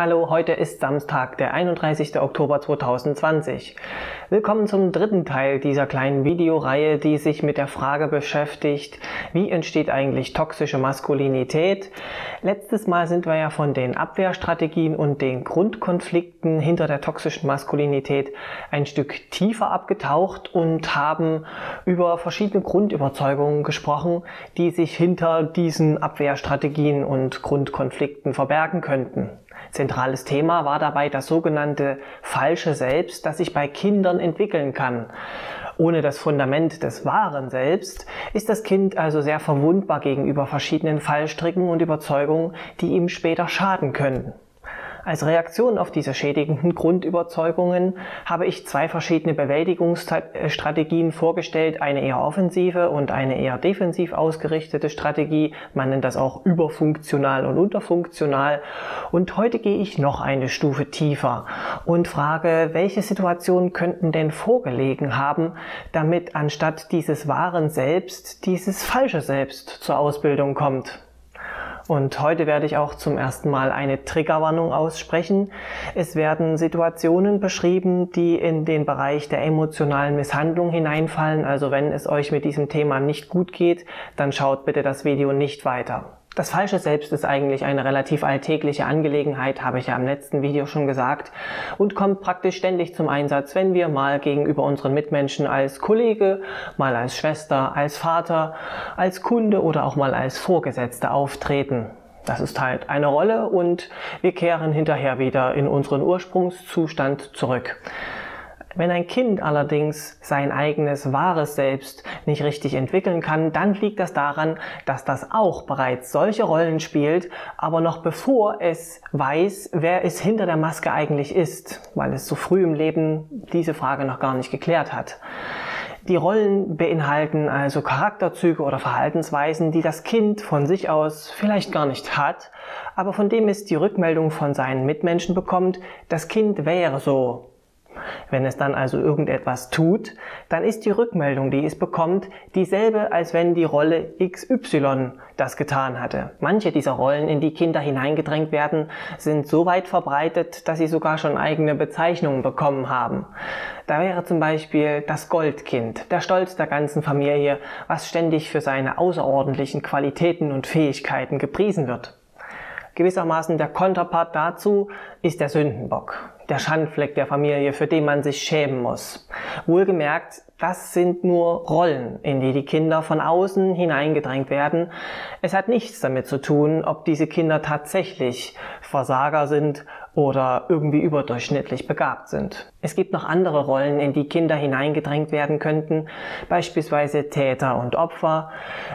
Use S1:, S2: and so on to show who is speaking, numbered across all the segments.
S1: Hallo, heute ist Samstag, der 31. Oktober 2020. Willkommen zum dritten Teil dieser kleinen Videoreihe, die sich mit der Frage beschäftigt, wie entsteht eigentlich toxische Maskulinität? Letztes Mal sind wir ja von den Abwehrstrategien und den Grundkonflikten hinter der toxischen Maskulinität ein Stück tiefer abgetaucht und haben über verschiedene Grundüberzeugungen gesprochen, die sich hinter diesen Abwehrstrategien und Grundkonflikten verbergen könnten. Zentrales Thema war dabei das sogenannte falsche Selbst, das sich bei Kindern entwickeln kann. Ohne das Fundament des wahren Selbst ist das Kind also sehr verwundbar gegenüber verschiedenen Fallstricken und Überzeugungen, die ihm später schaden können. Als Reaktion auf diese schädigenden Grundüberzeugungen habe ich zwei verschiedene Bewältigungsstrategien vorgestellt, eine eher offensive und eine eher defensiv ausgerichtete Strategie. Man nennt das auch überfunktional und unterfunktional. Und heute gehe ich noch eine Stufe tiefer und frage, welche Situationen könnten denn vorgelegen haben, damit anstatt dieses wahren Selbst dieses falsche Selbst zur Ausbildung kommt. Und heute werde ich auch zum ersten Mal eine Triggerwarnung aussprechen. Es werden Situationen beschrieben, die in den Bereich der emotionalen Misshandlung hineinfallen. Also wenn es euch mit diesem Thema nicht gut geht, dann schaut bitte das Video nicht weiter. Das falsche Selbst ist eigentlich eine relativ alltägliche Angelegenheit, habe ich ja im letzten Video schon gesagt, und kommt praktisch ständig zum Einsatz, wenn wir mal gegenüber unseren Mitmenschen als Kollege, mal als Schwester, als Vater, als Kunde oder auch mal als Vorgesetzte auftreten. Das ist halt eine Rolle und wir kehren hinterher wieder in unseren Ursprungszustand zurück. Wenn ein Kind allerdings sein eigenes wahres Selbst nicht richtig entwickeln kann, dann liegt das daran, dass das auch bereits solche Rollen spielt, aber noch bevor es weiß, wer es hinter der Maske eigentlich ist, weil es so früh im Leben diese Frage noch gar nicht geklärt hat. Die Rollen beinhalten also Charakterzüge oder Verhaltensweisen, die das Kind von sich aus vielleicht gar nicht hat, aber von dem es die Rückmeldung von seinen Mitmenschen bekommt, das Kind wäre so. Wenn es dann also irgendetwas tut, dann ist die Rückmeldung, die es bekommt, dieselbe, als wenn die Rolle XY das getan hatte. Manche dieser Rollen, in die Kinder hineingedrängt werden, sind so weit verbreitet, dass sie sogar schon eigene Bezeichnungen bekommen haben. Da wäre zum Beispiel das Goldkind, der Stolz der ganzen Familie, was ständig für seine außerordentlichen Qualitäten und Fähigkeiten gepriesen wird. Gewissermaßen der Konterpart dazu ist der Sündenbock, der Schandfleck der Familie, für den man sich schämen muss. Wohlgemerkt, das sind nur Rollen, in die die Kinder von außen hineingedrängt werden. Es hat nichts damit zu tun, ob diese Kinder tatsächlich Versager sind oder irgendwie überdurchschnittlich begabt sind. Es gibt noch andere Rollen, in die Kinder hineingedrängt werden könnten, beispielsweise Täter und Opfer.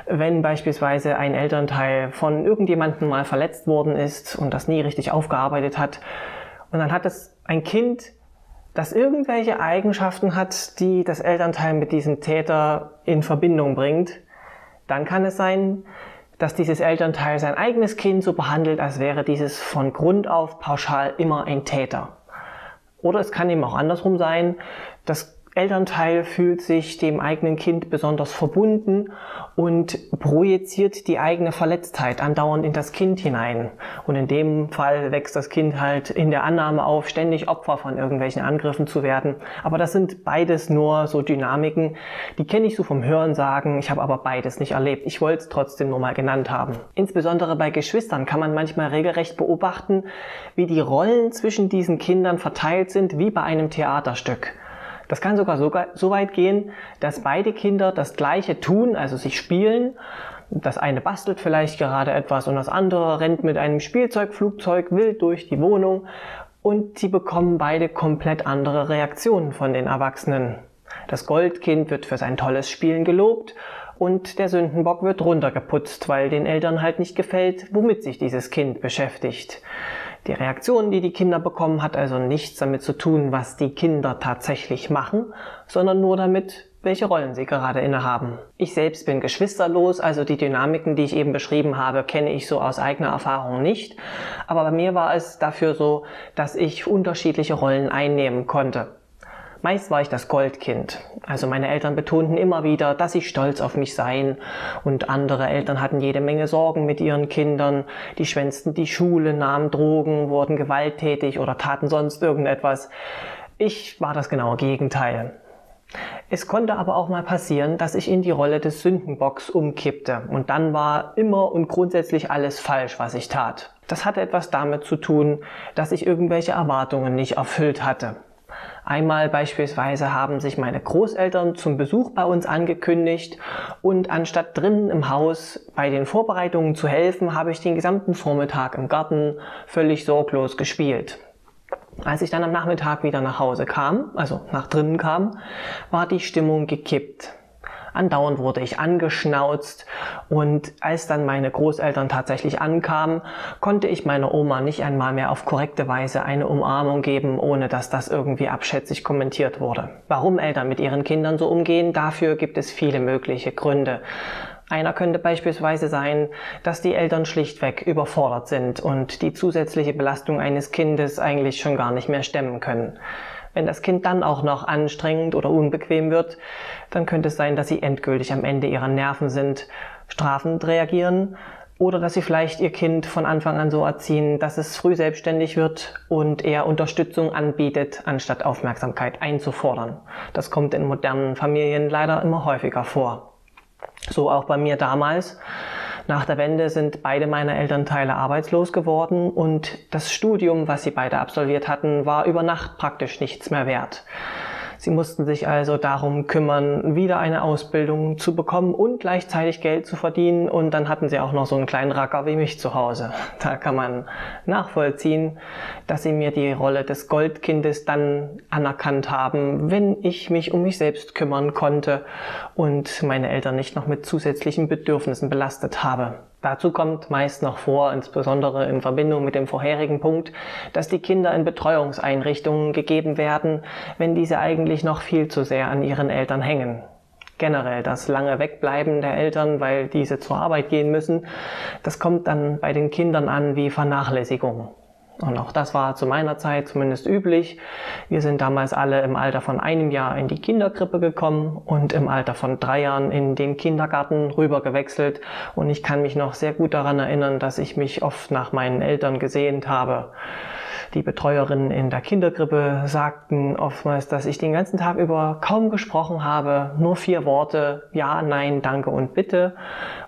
S1: Wenn beispielsweise ein Elternteil von irgendjemandem mal verletzt worden ist und das nie richtig aufgearbeitet hat, und dann hat es ein Kind, das irgendwelche Eigenschaften hat, die das Elternteil mit diesem Täter in Verbindung bringt, dann kann es sein, dass dieses Elternteil sein eigenes Kind so behandelt, als wäre dieses von Grund auf pauschal immer ein Täter. Oder es kann eben auch andersrum sein, das Elternteil fühlt sich dem eigenen Kind besonders verbunden und projiziert die eigene Verletztheit andauernd in das Kind hinein. Und in dem Fall wächst das Kind halt in der Annahme auf, ständig Opfer von irgendwelchen Angriffen zu werden. Aber das sind beides nur so Dynamiken, die kenne ich so vom Hörensagen, ich habe aber beides nicht erlebt. Ich wollte es trotzdem nur mal genannt haben. Insbesondere bei Geschwistern kann man manchmal regelrecht beobachten, wie die Rollen zwischen diesen Kindern verteilt sind, wie bei einem Theaterstück. Das kann sogar so weit gehen, dass beide Kinder das Gleiche tun, also sich spielen. Das eine bastelt vielleicht gerade etwas und das andere rennt mit einem Spielzeugflugzeug wild durch die Wohnung und sie bekommen beide komplett andere Reaktionen von den Erwachsenen. Das Goldkind wird für sein tolles Spielen gelobt und der Sündenbock wird runtergeputzt, weil den Eltern halt nicht gefällt, womit sich dieses Kind beschäftigt. Die Reaktion, die die Kinder bekommen, hat also nichts damit zu tun, was die Kinder tatsächlich machen, sondern nur damit, welche Rollen sie gerade innehaben. Ich selbst bin geschwisterlos, also die Dynamiken, die ich eben beschrieben habe, kenne ich so aus eigener Erfahrung nicht. Aber bei mir war es dafür so, dass ich unterschiedliche Rollen einnehmen konnte. Meist war ich das Goldkind. Also meine Eltern betonten immer wieder, dass sie stolz auf mich seien, und andere Eltern hatten jede Menge Sorgen mit ihren Kindern. Die schwänzten die Schule, nahmen Drogen, wurden gewalttätig oder taten sonst irgendetwas. Ich war das genaue Gegenteil. Es konnte aber auch mal passieren, dass ich in die Rolle des Sündenbocks umkippte, und dann war immer und grundsätzlich alles falsch, was ich tat. Das hatte etwas damit zu tun, dass ich irgendwelche Erwartungen nicht erfüllt hatte. Einmal beispielsweise haben sich meine Großeltern zum Besuch bei uns angekündigt, und anstatt drinnen im Haus bei den Vorbereitungen zu helfen, habe ich den gesamten Vormittag im Garten völlig sorglos gespielt. Als ich dann am Nachmittag wieder nach Hause kam, also nach drinnen kam, war die Stimmung gekippt. Andauernd wurde ich angeschnauzt, und als dann meine Großeltern tatsächlich ankamen, konnte ich meiner Oma nicht einmal mehr auf korrekte Weise eine Umarmung geben, ohne dass das irgendwie abschätzig kommentiert wurde. Warum Eltern mit ihren Kindern so umgehen, dafür gibt es viele mögliche Gründe. Einer könnte beispielsweise sein, dass die Eltern schlichtweg überfordert sind und die zusätzliche Belastung eines Kindes eigentlich schon gar nicht mehr stemmen können. Wenn das Kind dann auch noch anstrengend oder unbequem wird, dann könnte es sein, dass sie endgültig am Ende ihrer Nerven sind, strafend reagieren, oder dass sie vielleicht ihr Kind von Anfang an so erziehen, dass es früh selbstständig wird und eher Unterstützung anbietet, anstatt Aufmerksamkeit einzufordern. Das kommt in modernen Familien leider immer häufiger vor. So auch bei mir damals. Nach der Wende sind beide meiner Elternteile arbeitslos geworden, und das Studium, was sie beide absolviert hatten, war über Nacht praktisch nichts mehr wert. Sie mussten sich also darum kümmern, wieder eine Ausbildung zu bekommen und gleichzeitig Geld zu verdienen, und dann hatten sie auch noch so einen kleinen Racker wie mich zu Hause. Da kann man nachvollziehen, dass sie mir die Rolle des Goldkindes dann anerkannt haben, wenn ich mich um mich selbst kümmern konnte und meine Eltern nicht noch mit zusätzlichen Bedürfnissen belastet habe. Dazu kommt meist noch vor, insbesondere in Verbindung mit dem vorherigen Punkt, dass die Kinder in Betreuungseinrichtungen gegeben werden, wenn diese eigentlich noch viel zu sehr an ihren Eltern hängen. Generell das lange Wegbleiben der Eltern, weil diese zur Arbeit gehen müssen, das kommt dann bei den Kindern an wie Vernachlässigung. Und auch das war zu meiner Zeit zumindest üblich. Wir sind damals alle im Alter von 1 Jahr in die Kinderkrippe gekommen und im Alter von 3 Jahren in den Kindergarten rüber gewechselt. Und ich kann mich noch sehr gut daran erinnern, dass ich mich oft nach meinen Eltern gesehnt habe. Die Betreuerinnen in der Kinderkrippe sagten oftmals, dass ich den ganzen Tag über kaum gesprochen habe, nur 4 Worte: Ja, nein, danke und bitte.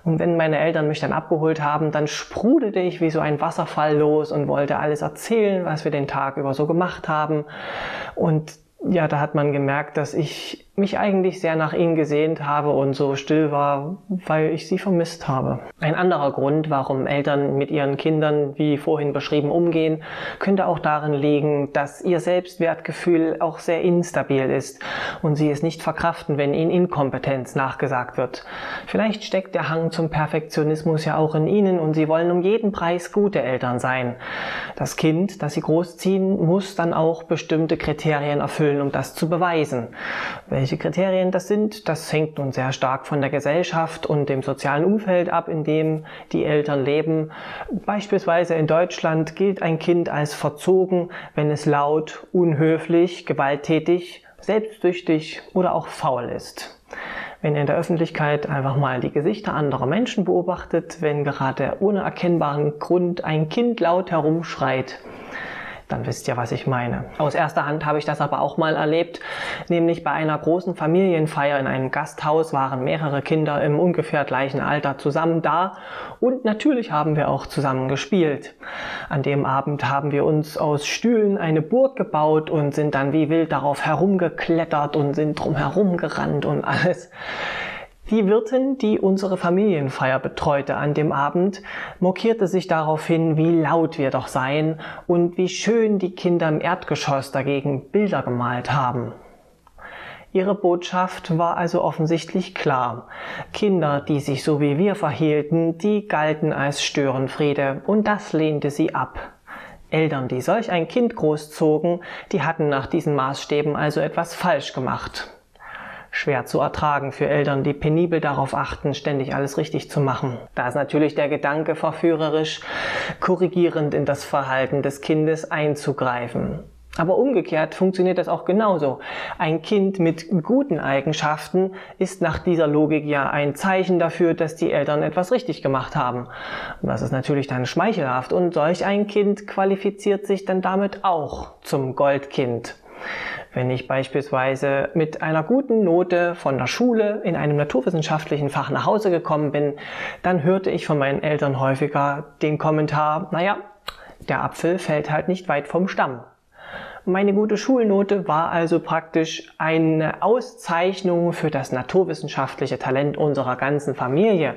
S1: Und wenn meine Eltern mich dann abgeholt haben, dann sprudelte ich wie so ein Wasserfall los und wollte alles erzählen, was wir den Tag über so gemacht haben. Und ja, da hat man gemerkt, dass ich mich eigentlich sehr nach ihnen gesehnt habe und so still war, weil ich sie vermisst habe. Ein anderer Grund, warum Eltern mit ihren Kindern, wie vorhin beschrieben, umgehen, könnte auch darin liegen, dass ihr Selbstwertgefühl auch sehr instabil ist und sie es nicht verkraften, wenn ihnen Inkompetenz nachgesagt wird. Vielleicht steckt der Hang zum Perfektionismus ja auch in ihnen und sie wollen um jeden Preis gute Eltern sein. Das Kind, das sie großziehen, muss dann auch bestimmte Kriterien erfüllen, um das zu beweisen. Welche Kriterien das sind, das hängt nun sehr stark von der Gesellschaft und dem sozialen Umfeld ab, in dem die Eltern leben. Beispielsweise in Deutschland gilt ein Kind als verzogen, wenn es laut, unhöflich, gewalttätig, selbstsüchtig oder auch faul ist. Wenn ihr in der Öffentlichkeit einfach mal die Gesichter anderer Menschen beobachtet, wenn gerade ohne erkennbaren Grund ein Kind laut herumschreit, dann wisst ihr, was ich meine. Aus erster Hand habe ich das aber auch mal erlebt, nämlich bei einer großen Familienfeier in einem Gasthaus waren mehrere Kinder im ungefähr gleichen Alter zusammen da, und natürlich haben wir auch zusammen gespielt. An dem Abend haben wir uns aus Stühlen eine Burg gebaut und sind dann wie wild darauf herumgeklettert und sind drum herum gerannt und alles. Die Wirtin, die unsere Familienfeier betreute an dem Abend, mokierte sich daraufhin, wie laut wir doch seien und wie schön die Kinder im Erdgeschoss dagegen Bilder gemalt haben. Ihre Botschaft war also offensichtlich klar. Kinder, die sich so wie wir verhielten, die galten als Störenfriede, und das lehnte sie ab. Eltern, die solch ein Kind großzogen, die hatten nach diesen Maßstäben also etwas falsch gemacht. Schwer zu ertragen für Eltern, die penibel darauf achten, ständig alles richtig zu machen. Da ist natürlich der Gedanke verführerisch, korrigierend in das Verhalten des Kindes einzugreifen. Aber umgekehrt funktioniert das auch genauso. Ein Kind mit guten Eigenschaften ist nach dieser Logik ja ein Zeichen dafür, dass die Eltern etwas richtig gemacht haben. Das ist natürlich dann schmeichelhaft und solch ein Kind qualifiziert sich dann damit auch zum Goldkind. Wenn ich beispielsweise mit einer guten Note von der Schule in einem naturwissenschaftlichen Fach nach Hause gekommen bin, dann hörte ich von meinen Eltern häufiger den Kommentar, naja, der Apfel fällt halt nicht weit vom Stamm. Meine gute Schulnote war also praktisch eine Auszeichnung für das naturwissenschaftliche Talent unserer ganzen Familie.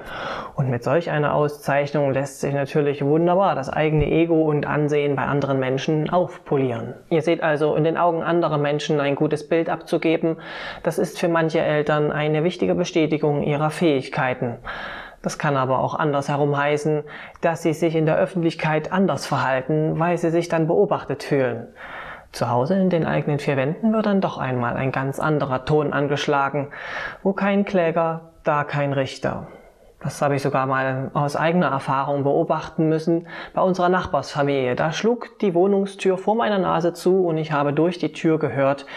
S1: Und mit solch einer Auszeichnung lässt sich natürlich wunderbar das eigene Ego und Ansehen bei anderen Menschen aufpolieren. Ihr seht also, in den Augen anderer Menschen ein gutes Bild abzugeben, das ist für manche Eltern eine wichtige Bestätigung ihrer Fähigkeiten. Das kann aber auch andersherum heißen, dass sie sich in der Öffentlichkeit anders verhalten, weil sie sich dann beobachtet fühlen. Zu Hause in den eigenen vier Wänden wird dann doch einmal ein ganz anderer Ton angeschlagen. Wo kein Kläger, da kein Richter. Das habe ich sogar mal aus eigener Erfahrung beobachten müssen bei unserer Nachbarsfamilie. Da schlug die Wohnungstür vor meiner Nase zu und ich habe durch die Tür gehört,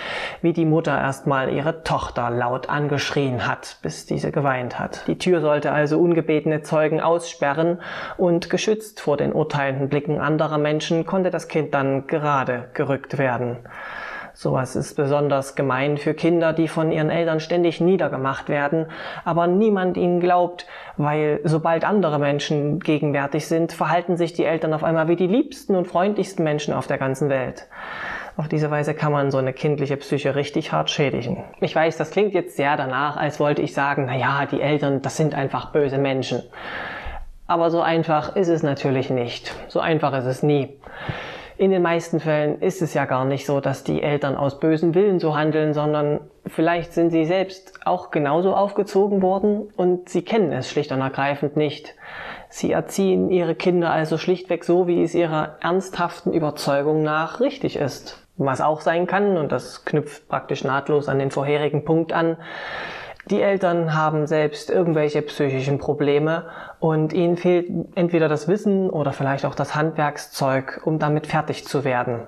S1: wie die Mutter erstmal ihre Tochter laut angeschrien hat, bis diese geweint hat. Die Tür sollte also ungebetene Zeugen aussperren und geschützt vor den urteilenden Blicken anderer Menschen konnte das Kind dann gerade gerückt werden. Sowas ist besonders gemein für Kinder, die von ihren Eltern ständig niedergemacht werden, aber niemand ihnen glaubt, weil sobald andere Menschen gegenwärtig sind, verhalten sich die Eltern auf einmal wie die liebsten und freundlichsten Menschen auf der ganzen Welt. Auf diese Weise kann man so eine kindliche Psyche richtig hart schädigen. Ich weiß, das klingt jetzt sehr danach, als wollte ich sagen, naja, die Eltern, das sind einfach böse Menschen. Aber so einfach ist es natürlich nicht. So einfach ist es nie. In den meisten Fällen ist es ja gar nicht so, dass die Eltern aus bösem Willen so handeln, sondern vielleicht sind sie selbst auch genauso aufgezogen worden und sie kennen es schlicht und ergreifend nicht. Sie erziehen ihre Kinder also schlichtweg so, wie es ihrer ernsthaften Überzeugung nach richtig ist. Was auch sein kann, und das knüpft praktisch nahtlos an den vorherigen Punkt an, die Eltern haben selbst irgendwelche psychischen Probleme und ihnen fehlt entweder das Wissen oder vielleicht auch das Handwerkszeug, um damit fertig zu werden.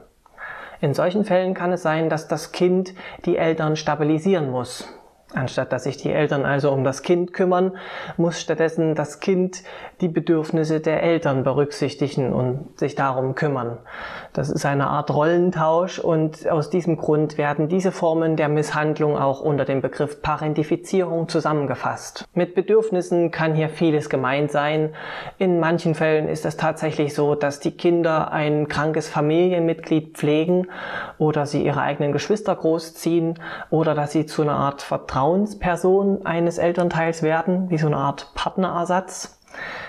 S1: In solchen Fällen kann es sein, dass das Kind die Eltern stabilisieren muss. Anstatt dass sich die Eltern also um das Kind kümmern, muss stattdessen das Kind die Bedürfnisse der Eltern berücksichtigen und sich darum kümmern. Das ist eine Art Rollentausch und aus diesem Grund werden diese Formen der Misshandlung auch unter dem Begriff Parentifizierung zusammengefasst. Mit Bedürfnissen kann hier vieles gemeint sein. In manchen Fällen ist es tatsächlich so, dass die Kinder ein krankes Familienmitglied pflegen oder sie ihre eigenen Geschwister großziehen oder dass sie zu einer Art Vertrauensperson eines Elternteils werden, wie so eine Art Partnerersatz.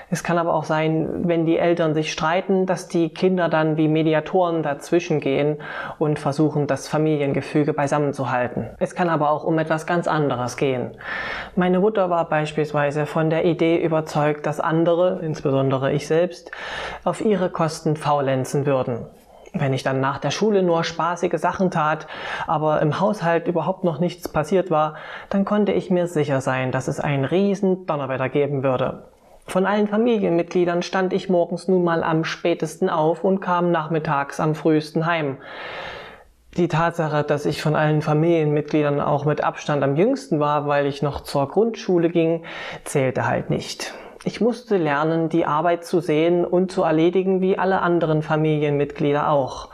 S1: Es kann aber auch sein, wenn die Eltern sich streiten, dass die Kinder dann wie Mediatoren dazwischen gehen und versuchen, das Familiengefüge beisammenzuhalten. Es kann aber auch um etwas ganz anderes gehen. Meine Mutter war beispielsweise von der Idee überzeugt, dass andere, insbesondere ich selbst, auf ihre Kosten faulenzen würden. Wenn ich dann nach der Schule nur spaßige Sachen tat, aber im Haushalt überhaupt noch nichts passiert war, dann konnte ich mir sicher sein, dass es einen riesen Donnerwetter geben würde. Von allen Familienmitgliedern stand ich morgens nun mal am spätesten auf und kam nachmittags am frühesten heim. Die Tatsache, dass ich von allen Familienmitgliedern auch mit Abstand am jüngsten war, weil ich noch zur Grundschule ging, zählte halt nicht. Ich musste lernen, die Arbeit zu sehen und zu erledigen wie alle anderen Familienmitglieder auch.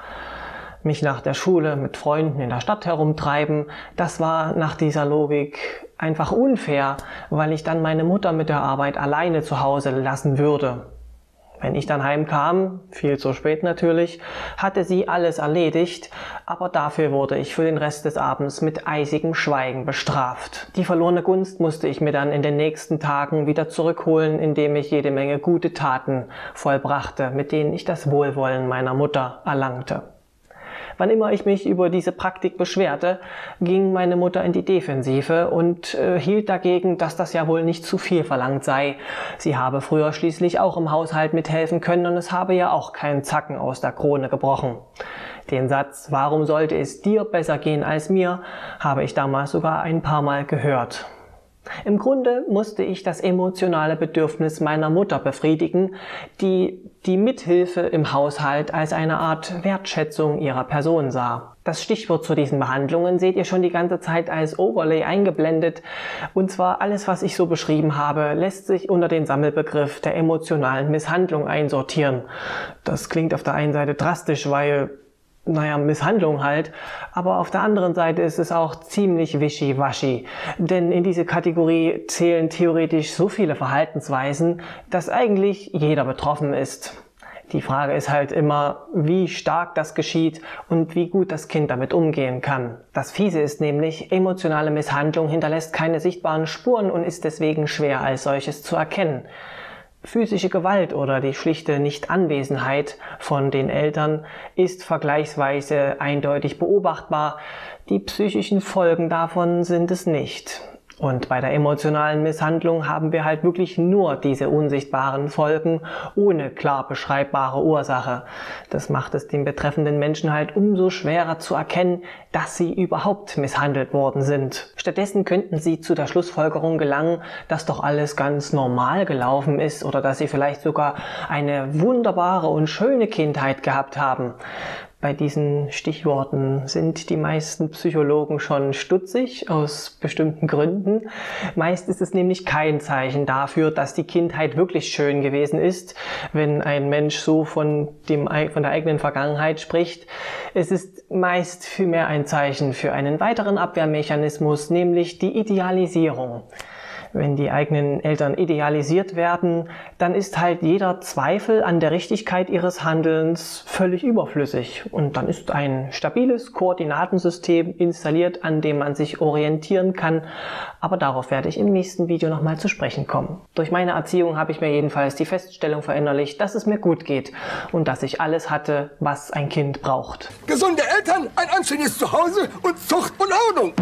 S1: Mich nach der Schule mit Freunden in der Stadt herumtreiben, das war nach dieser Logik einfach unfair, weil ich dann meine Mutter mit der Arbeit alleine zu Hause lassen würde. Wenn ich dann heimkam, viel zu spät natürlich, hatte sie alles erledigt, aber dafür wurde ich für den Rest des Abends mit eisigem Schweigen bestraft. Die verlorene Gunst musste ich mir dann in den nächsten Tagen wieder zurückholen, indem ich jede Menge gute Taten vollbrachte, mit denen ich das Wohlwollen meiner Mutter erlangte. Wann immer ich mich über diese Praktik beschwerte, ging meine Mutter in die Defensive und hielt dagegen, dass das ja wohl nicht zu viel verlangt sei. Sie habe früher schließlich auch im Haushalt mithelfen können und es habe ja auch keinen Zacken aus der Krone gebrochen. Den Satz, warum sollte es dir besser gehen als mir, habe ich damals sogar ein paar Mal gehört. Im Grunde musste ich das emotionale Bedürfnis meiner Mutter befriedigen, die die Mithilfe im Haushalt als eine Art Wertschätzung ihrer Person sah. Das Stichwort zu diesen Behandlungen seht ihr schon die ganze Zeit als Overlay eingeblendet. Und zwar alles, was ich so beschrieben habe, lässt sich unter den Sammelbegriff der emotionalen Misshandlung einsortieren. Das klingt auf der einen Seite drastisch, weil Misshandlung halt, aber auf der anderen Seite ist es auch ziemlich wischiwaschi, denn in diese Kategorie zählen theoretisch so viele Verhaltensweisen, dass eigentlich jeder betroffen ist. Die Frage ist halt immer, wie stark das geschieht und wie gut das Kind damit umgehen kann. Das Fiese ist nämlich, emotionale Misshandlung hinterlässt keine sichtbaren Spuren und ist deswegen schwer als solches zu erkennen. Physische Gewalt oder die schlichte Nichtanwesenheit von den Eltern ist vergleichsweise eindeutig beobachtbar. Die psychischen Folgen davon sind es nicht. Und bei der emotionalen Misshandlung haben wir halt wirklich nur diese unsichtbaren Folgen ohne klar beschreibbare Ursache. Das macht es den betreffenden Menschen halt umso schwerer zu erkennen, dass sie überhaupt misshandelt worden sind. Stattdessen könnten sie zu der Schlussfolgerung gelangen, dass doch alles ganz normal gelaufen ist oder dass sie vielleicht sogar eine wunderbare und schöne Kindheit gehabt haben. Bei diesen Stichworten sind die meisten Psychologen schon stutzig, aus bestimmten Gründen. Meist ist es nämlich kein Zeichen dafür, dass die Kindheit wirklich schön gewesen ist, wenn ein Mensch so von der eigenen Vergangenheit spricht. Es ist meist vielmehr ein Zeichen für einen weiteren Abwehrmechanismus, nämlich die Idealisierung. Wenn die eigenen Eltern idealisiert werden, dann ist halt jeder Zweifel an der Richtigkeit ihres Handelns völlig überflüssig. Und dann ist ein stabiles Koordinatensystem installiert, an dem man sich orientieren kann. Aber darauf werde ich im nächsten Video nochmal zu sprechen kommen. Durch meine Erziehung habe ich mir jedenfalls die Feststellung verinnerlicht, dass es mir gut geht und dass ich alles hatte, was ein Kind braucht.
S2: Gesunde Eltern, ein anständiges Zuhause und Zucht und Ordnung.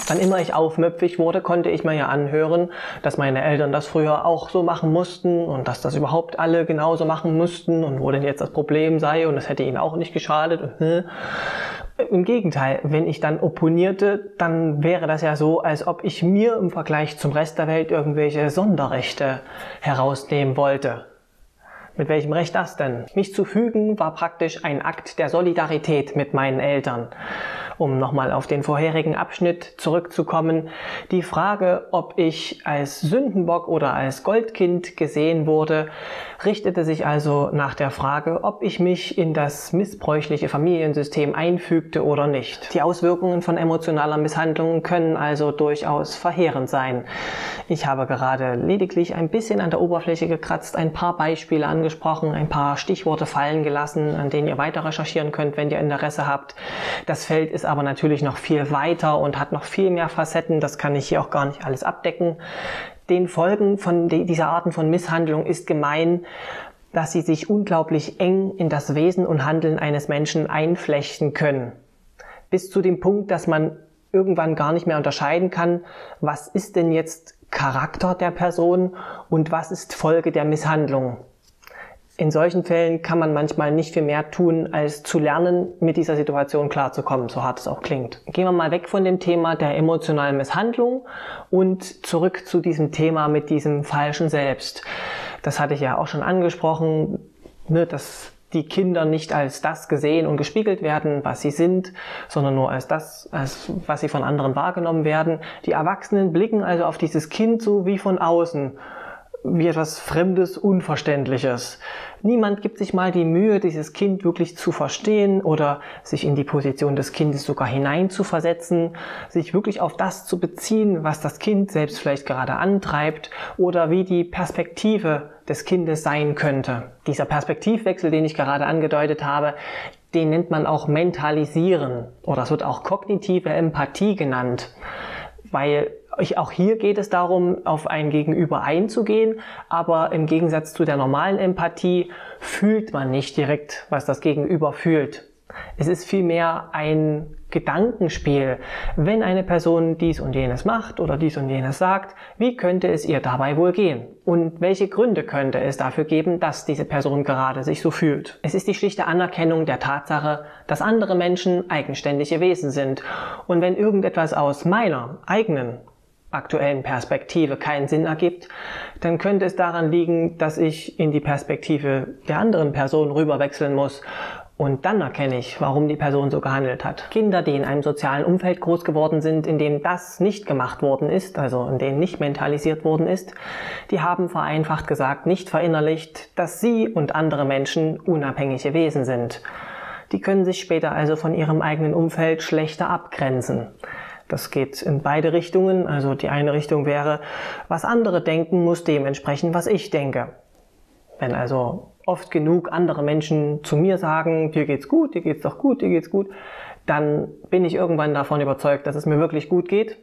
S1: Wann immer ich aufmüpfig wurde, konnte ich mir ja anhören, dass meine Eltern das früher auch so machen mussten und dass das überhaupt alle genauso machen mussten und wo denn jetzt das Problem sei und es hätte ihnen auch nicht geschadet. Im Gegenteil, wenn ich dann opponierte, dann wäre das ja so, als ob ich mir im Vergleich zum Rest der Welt irgendwelche Sonderrechte herausnehmen wollte. Mit welchem Recht das denn? Mich zu fügen war praktisch ein Akt der Solidarität mit meinen Eltern. Um nochmal auf den vorherigen Abschnitt zurückzukommen, die Frage, ob ich als Sündenbock oder als Goldkind gesehen wurde, richtete sich also nach der Frage, ob ich mich in das missbräuchliche Familiensystem einfügte oder nicht. Die Auswirkungen von emotionaler Misshandlung können also durchaus verheerend sein. Ich habe gerade lediglich ein bisschen an der Oberfläche gekratzt, ein paar Beispiele angesprochen, ein paar Stichworte fallen gelassen, an denen ihr weiter recherchieren könnt, wenn ihr Interesse habt. Das Feld ist aber natürlich noch viel weiter und hat noch viel mehr Facetten, das kann ich hier auch gar nicht alles abdecken. Den Folgen von dieser Arten von Misshandlung ist gemein, dass sie sich unglaublich eng in das Wesen und Handeln eines Menschen einflechten können. Bis zu dem Punkt, dass man irgendwann gar nicht mehr unterscheiden kann, was ist denn jetzt Charakter der Person und was ist Folge der Misshandlung. In solchen Fällen kann man manchmal nicht viel mehr tun, als zu lernen, mit dieser Situation klarzukommen, so hart es auch klingt. Gehen wir mal weg von dem Thema der emotionalen Misshandlung und zurück zu diesem Thema mit diesem falschen Selbst. Das hatte ich ja auch schon angesprochen, dass die Kinder nicht als das gesehen und gespiegelt werden, was sie sind, sondern nur als das, was sie von anderen wahrgenommen werden. Die Erwachsenen blicken also auf dieses Kind so wie von außen, wie etwas Fremdes, Unverständliches. Niemand gibt sich mal die Mühe, dieses Kind wirklich zu verstehen oder sich in die Position des Kindes sogar hineinzuversetzen, sich wirklich auf das zu beziehen, was das Kind selbst vielleicht gerade antreibt oder wie die Perspektive des Kindes sein könnte. Dieser Perspektivwechsel, den ich gerade angedeutet habe, den nennt man auch Mentalisieren oder es wird auch kognitive Empathie genannt, weil auch hier geht es darum, auf ein Gegenüber einzugehen, aber im Gegensatz zu der normalen Empathie fühlt man nicht direkt, was das Gegenüber fühlt. Es ist vielmehr ein Gedankenspiel. Wenn eine Person dies und jenes macht oder dies und jenes sagt, wie könnte es ihr dabei wohl gehen? Und welche Gründe könnte es dafür geben, dass diese Person gerade sich so fühlt? Es ist die schlichte Anerkennung der Tatsache, dass andere Menschen eigenständige Wesen sind. Und wenn irgendetwas aus meiner eigenen aktuellen Perspektive keinen Sinn ergibt, dann könnte es daran liegen, dass ich in die Perspektive der anderen Person rüberwechseln muss. Und dann erkenne ich, warum die Person so gehandelt hat. Kinder, die in einem sozialen Umfeld groß geworden sind, in dem das nicht gemacht worden ist, also in dem nicht mentalisiert worden ist, die haben vereinfacht gesagt nicht verinnerlicht, dass sie und andere Menschen unabhängige Wesen sind. Die können sich später also von ihrem eigenen Umfeld schlechter abgrenzen. Das geht in beide Richtungen. Also die eine Richtung wäre, was andere denken, muss dem entsprechen, was ich denke. Wenn also oft genug andere Menschen zu mir sagen, dir geht's gut, dir geht's doch gut, dir geht's gut, dann bin ich irgendwann davon überzeugt, dass es mir wirklich gut geht.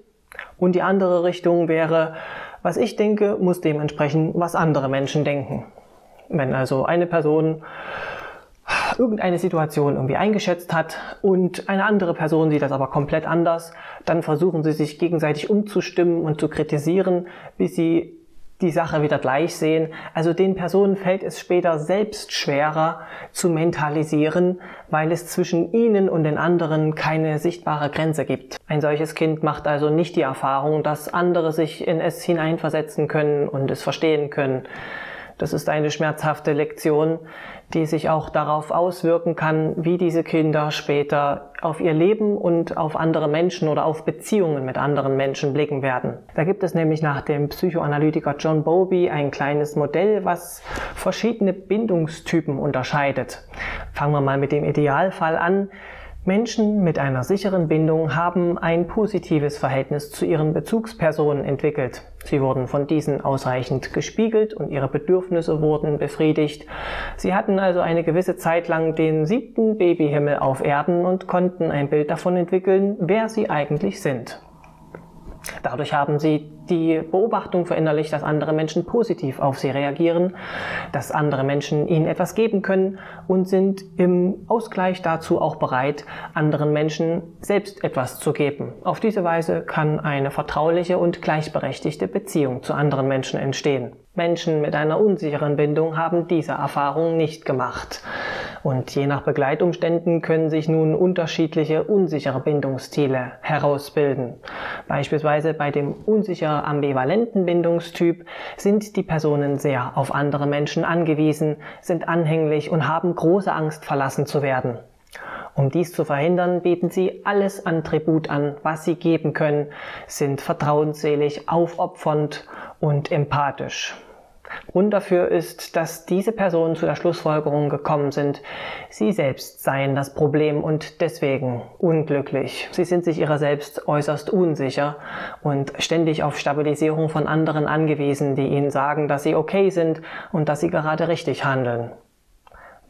S1: Und die andere Richtung wäre, was ich denke, muss dem entsprechen, was andere Menschen denken. Wenn also eine Person irgendeine Situation irgendwie eingeschätzt hat und eine andere Person sieht das aber komplett anders, dann versuchen sie sich gegenseitig umzustimmen und zu kritisieren, bis sie die Sache wieder gleich sehen. Also den Personen fällt es später selbst schwerer zu mentalisieren, weil es zwischen ihnen und den anderen keine sichtbare Grenze gibt. Ein solches Kind macht also nicht die Erfahrung, dass andere sich in es hineinversetzen können und es verstehen können. Das ist eine schmerzhafte Lektion, die sich auch darauf auswirken kann, wie diese Kinder später auf ihr Leben und auf andere Menschen oder auf Beziehungen mit anderen Menschen blicken werden. Da gibt es nämlich nach dem Psychoanalytiker John Bowlby ein kleines Modell, was verschiedene Bindungstypen unterscheidet. Fangen wir mal mit dem Idealfall an. Menschen mit einer sicheren Bindung haben ein positives Verhältnis zu ihren Bezugspersonen entwickelt. Sie wurden von diesen ausreichend gespiegelt und ihre Bedürfnisse wurden befriedigt. Sie hatten also eine gewisse Zeit lang den 7. Babyhimmel auf Erden und konnten ein Bild davon entwickeln, wer sie eigentlich sind. Dadurch haben sie die Beobachtung verinnerlicht, dass andere Menschen positiv auf sie reagieren, dass andere Menschen ihnen etwas geben können und sind im Ausgleich dazu auch bereit, anderen Menschen selbst etwas zu geben. Auf diese Weise kann eine vertrauliche und gleichberechtigte Beziehung zu anderen Menschen entstehen. Menschen mit einer unsicheren Bindung haben diese Erfahrung nicht gemacht. Und je nach Begleitumständen können sich nun unterschiedliche unsichere Bindungsstile herausbilden. Beispielsweise bei dem unsicher ambivalenten Bindungstyp sind die Personen sehr auf andere Menschen angewiesen, sind anhänglich und haben große Angst, verlassen zu werden. Um dies zu verhindern, bieten sie alles an Tribut an, was sie geben können, sind vertrauensselig, aufopfernd und empathisch. Grund dafür ist, dass diese Personen zu der Schlussfolgerung gekommen sind, sie selbst seien das Problem und deswegen unglücklich. Sie sind sich ihrer selbst äußerst unsicher und ständig auf Stabilisierung von anderen angewiesen, die ihnen sagen, dass sie okay sind und dass sie gerade richtig handeln.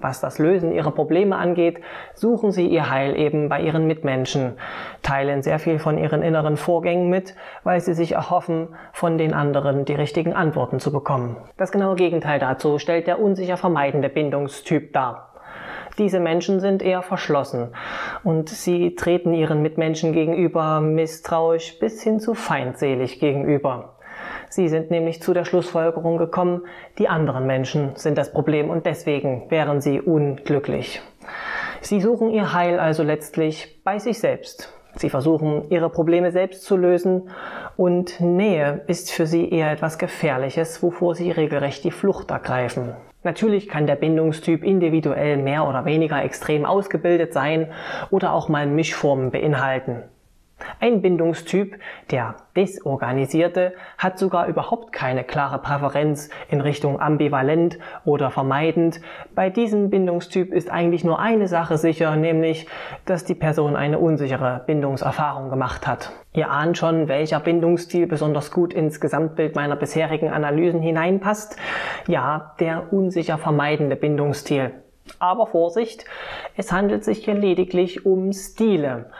S1: Was das Lösen ihrer Probleme angeht, suchen sie ihr Heil eben bei ihren Mitmenschen, teilen sehr viel von ihren inneren Vorgängen mit, weil sie sich erhoffen, von den anderen die richtigen Antworten zu bekommen. Das genaue Gegenteil dazu stellt der unsicher vermeidende Bindungstyp dar. Diese Menschen sind eher verschlossen und sie treten ihren Mitmenschen gegenüber misstrauisch bis hin zu feindselig gegenüber. Sie sind nämlich zu der Schlussfolgerung gekommen, die anderen Menschen sind das Problem und deswegen wären sie unglücklich. Sie suchen ihr Heil also letztlich bei sich selbst. Sie versuchen, ihre Probleme selbst zu lösen und Nähe ist für sie eher etwas Gefährliches, wovor sie regelrecht die Flucht ergreifen. Natürlich kann der Bindungstyp individuell mehr oder weniger extrem ausgebildet sein oder auch mal Mischformen beinhalten. Ein Bindungstyp, der Desorganisierte, hat sogar überhaupt keine klare Präferenz in Richtung ambivalent oder vermeidend. Bei diesem Bindungstyp ist eigentlich nur eine Sache sicher, nämlich, dass die Person eine unsichere Bindungserfahrung gemacht hat. Ihr ahnt schon, welcher Bindungsstil besonders gut ins Gesamtbild meiner bisherigen Analysen hineinpasst. Ja, der unsicher vermeidende Bindungsstil. Aber Vorsicht, es handelt sich hier lediglich um Stile.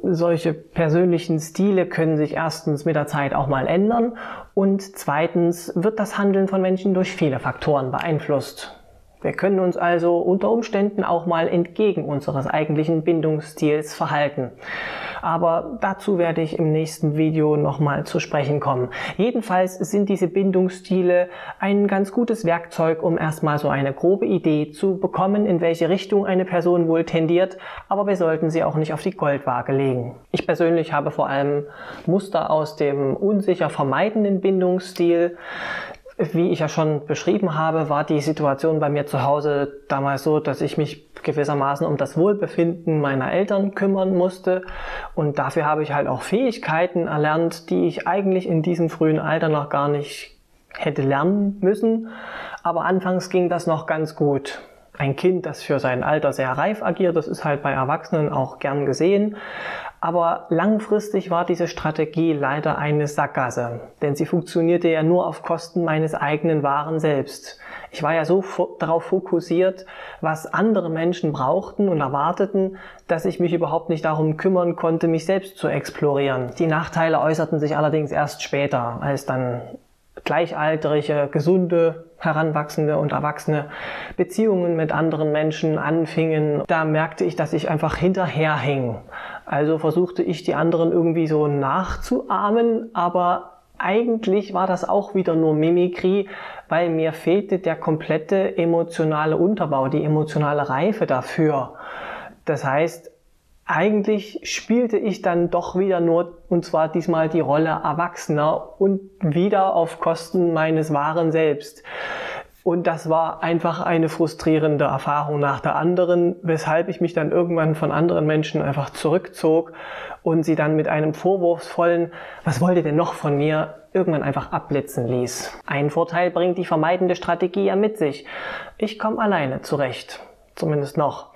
S1: Solche persönlichen Stile können sich erstens mit der Zeit auch mal ändern und zweitens wird das Handeln von Menschen durch viele Faktoren beeinflusst. Wir können uns also unter Umständen auch mal entgegen unseres eigentlichen Bindungsstils verhalten. Aber dazu werde ich im nächsten Video nochmal zu sprechen kommen. Jedenfalls sind diese Bindungsstile ein ganz gutes Werkzeug, um erstmal so eine grobe Idee zu bekommen, in welche Richtung eine Person wohl tendiert, aber wir sollten sie auch nicht auf die Goldwaage legen. Ich persönlich habe vor allem Muster aus dem unsicher vermeidenden Bindungsstil. Wie ich ja schon beschrieben habe, war die Situation bei mir zu Hause damals so, dass ich mich gewissermaßen um das Wohlbefinden meiner Eltern kümmern musste. Und dafür habe ich halt auch Fähigkeiten erlernt, die ich eigentlich in diesem frühen Alter noch gar nicht hätte lernen müssen. Aber anfangs ging das noch ganz gut. Ein Kind, das für sein Alter sehr reif agiert, das ist halt bei Erwachsenen auch gern gesehen. Aber langfristig war diese Strategie leider eine Sackgasse, denn sie funktionierte ja nur auf Kosten meines eigenen wahren Selbst. Ich war ja so darauf fokussiert, was andere Menschen brauchten und erwarteten, dass ich mich überhaupt nicht darum kümmern konnte, mich selbst zu explorieren. Die Nachteile äußerten sich allerdings erst später, als dann gleichaltrige, gesunde, Heranwachsende und Erwachsene Beziehungen mit anderen Menschen anfingen. Da merkte ich, dass ich einfach hinterherhing. Also versuchte ich, die anderen irgendwie so nachzuahmen, aber eigentlich war das auch wieder nur Mimikrie, weil mir fehlte der komplette emotionale Unterbau, die emotionale Reife dafür. Das heißt, eigentlich spielte ich dann doch wieder nur, und zwar diesmal die Rolle Erwachsener und wieder auf Kosten meines wahren Selbst. Und das war einfach eine frustrierende Erfahrung nach der anderen, weshalb ich mich dann irgendwann von anderen Menschen einfach zurückzog und sie dann mit einem vorwurfsvollen „Was wollt ihr denn noch von mir?" irgendwann einfach abblitzen ließ. Ein Vorteil bringt die vermeidende Strategie ja mit sich. Ich komme alleine zurecht. Zumindest noch.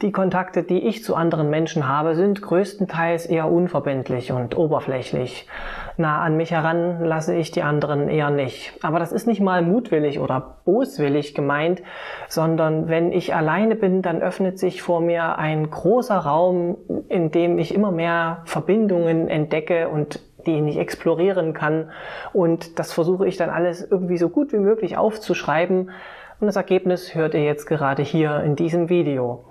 S1: Die Kontakte, die ich zu anderen Menschen habe, sind größtenteils eher unverbindlich und oberflächlich. Nah an mich heran lasse ich die anderen eher nicht. Aber das ist nicht mal mutwillig oder boswillig gemeint, sondern wenn ich alleine bin, dann öffnet sich vor mir ein großer Raum, in dem ich immer mehr Verbindungen entdecke und die ich explorieren kann. Und das versuche ich dann alles irgendwie so gut wie möglich aufzuschreiben. Und das Ergebnis hört ihr jetzt gerade hier in diesem Video.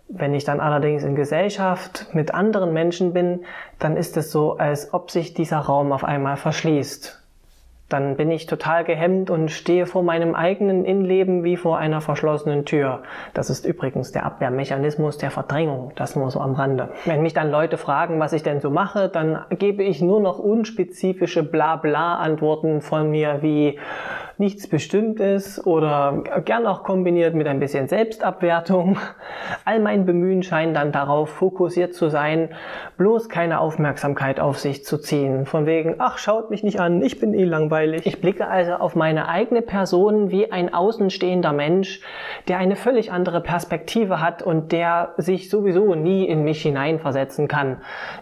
S1: Wenn ich dann allerdings in Gesellschaft mit anderen Menschen bin, dann ist es so, als ob sich dieser Raum auf einmal verschließt. Dann bin ich total gehemmt und stehe vor meinem eigenen Innenleben wie vor einer verschlossenen Tür. Das ist übrigens der Abwehrmechanismus der Verdrängung, das nur so am Rande. Wenn mich dann Leute fragen, was ich denn so mache, dann gebe ich nur noch unspezifische Blabla-Antworten von mir wie nichts Bestimmtes oder gern auch kombiniert mit ein bisschen Selbstabwertung. All mein Bemühen scheint dann darauf fokussiert zu sein, bloß keine Aufmerksamkeit auf sich zu ziehen. Von wegen, ach, schaut mich nicht an, ich bin eh langweilig. Ich blicke also auf meine eigene Person wie ein außenstehender Mensch, der eine völlig andere Perspektive hat und der sich sowieso nie in mich hineinversetzen kann.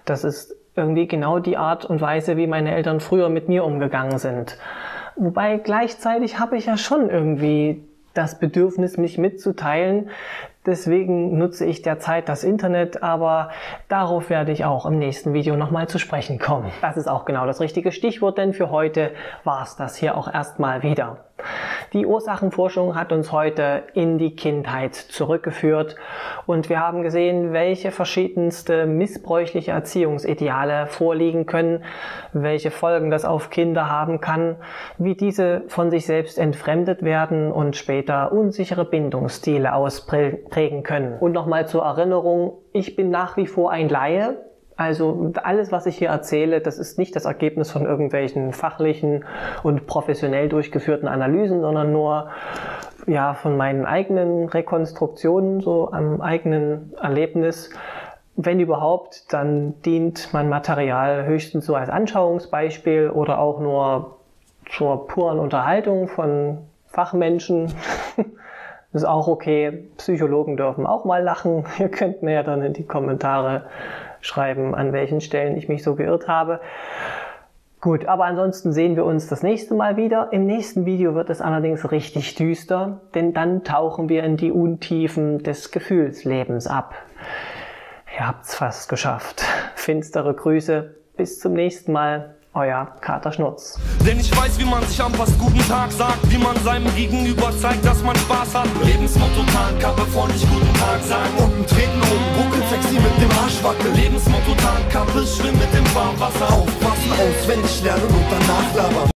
S1: Das ist irgendwie genau die Art und Weise, wie meine Eltern früher mit mir umgegangen sind. Wobei gleichzeitig habe ich ja schon irgendwie das Bedürfnis, mich mitzuteilen. Deswegen nutze ich derzeit das Internet, aber darauf werde ich auch im nächsten Video nochmal zu sprechen kommen. Das ist auch genau das richtige Stichwort, denn für heute war es das hier auch erstmal wieder. Die Ursachenforschung hat uns heute in die Kindheit zurückgeführt und wir haben gesehen, welche verschiedenste missbräuchliche Erziehungsideale vorliegen können, welche Folgen das auf Kinder haben kann, wie diese von sich selbst entfremdet werden und später unsichere Bindungsstile ausprägen können. Und nochmal zur Erinnerung, ich bin nach wie vor ein Laie. Also alles, was ich hier erzähle, das ist nicht das Ergebnis von irgendwelchen fachlichen und professionell durchgeführten Analysen, sondern nur von meinen eigenen Rekonstruktionen, so am eigenen Erlebnis. Wenn überhaupt, dann dient mein Material höchstens so als Anschauungsbeispiel oder auch nur zur puren Unterhaltung von Fachmenschen. Das ist auch okay. Psychologen dürfen auch mal lachen. Ihr könnt mir ja dann in die Kommentare schreiben, an welchen Stellen ich mich so geirrt habe. Gut, aber ansonsten sehen wir uns das nächste Mal wieder. Im nächsten Video wird es allerdings richtig düster, denn dann tauchen wir in die Untiefen des Gefühlslebens ab. Ihr habt's fast geschafft. Finstere Grüße, bis zum nächsten Mal. Euer Kater Schnurz.
S3: Denn ich weiß, wie man sich anpasst, guten Tag sagt, wie man seinem Gegenüber zeigt, dass man Spaß hat. Lebensmotto Tarnkappe, freundlich guten Tag sagen.
S2: Unten treten, oben buckeln, sexy mit dem Arsch wackeln.
S3: Lebensmotto Tarnkappe, schwimm mit dem Fahrwasser.
S2: Aufpassen, auswendig lernen und danach labern.